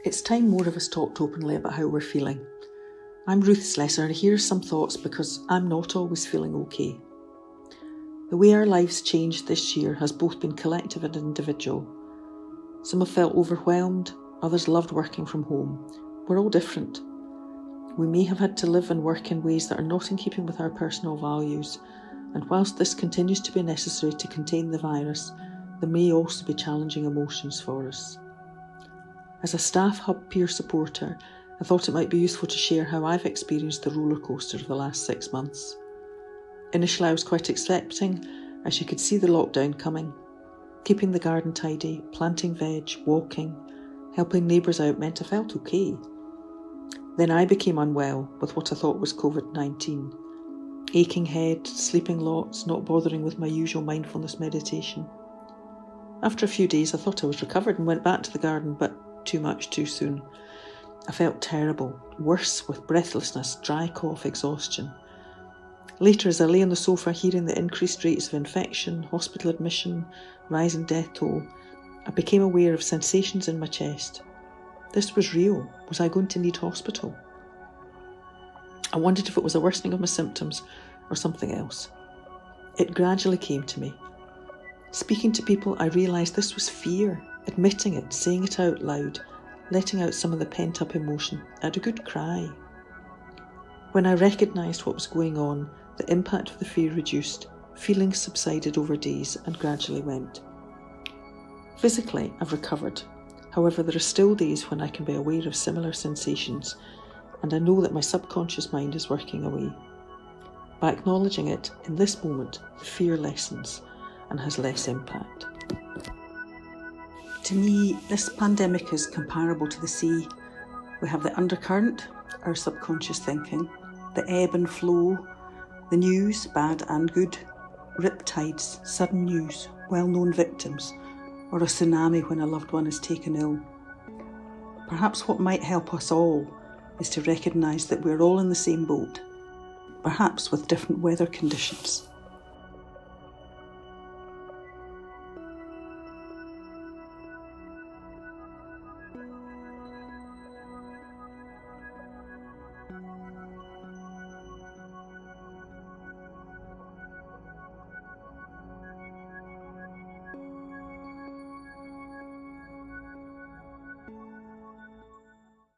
It's time more of us talked openly about how we're feeling. I'm Ruth Slessor, and here's some thoughts because I'm not always feeling okay. The way our lives changed this year has both been collective and individual. Some have felt overwhelmed, others loved working from home. We're all different. We may have had to live and work in ways that are not in keeping with our personal values, and whilst this continues to be necessary to contain the virus, there may also be challenging emotions for us. As a Staff Hub peer supporter, I thought it might be useful to share how I've experienced the roller coaster of the last 6 months. Initially I was quite accepting, as you could see the lockdown coming. Keeping the garden tidy, planting veg, walking, helping neighbours out meant I felt okay. Then I became unwell with what I thought was COVID-19. Aching head, sleeping lots, not bothering with my usual mindfulness meditation. After a few days I thought I was recovered and went back to the garden, but too much too soon. I felt terrible, worse with breathlessness, dry cough, exhaustion. Later, as I lay on the sofa hearing the increased rates of infection, hospital admission, rising death toll, I became aware of sensations in my chest. This was real. Was I going to need hospital? I wondered if it was a worsening of my symptoms or something else. It gradually came to me. Speaking to people, I realised this was fear. Admitting it, saying it out loud, letting out some of the pent-up emotion. I had a good cry. When I recognised what was going on, the impact of the fear reduced, feelings subsided over days and gradually went. Physically, I've recovered. However, there are still days when I can be aware of similar sensations, and I know that my subconscious mind is working away. By acknowledging it, in this moment, the fear lessens and has less impact. To me, this pandemic is comparable to the sea. We have the undercurrent, our subconscious thinking, the ebb and flow, the news, bad and good, riptides, sudden news, well-known victims, or a tsunami when a loved one is taken ill. Perhaps what might help us all is to recognise that we're all in the same boat, perhaps with different weather conditions.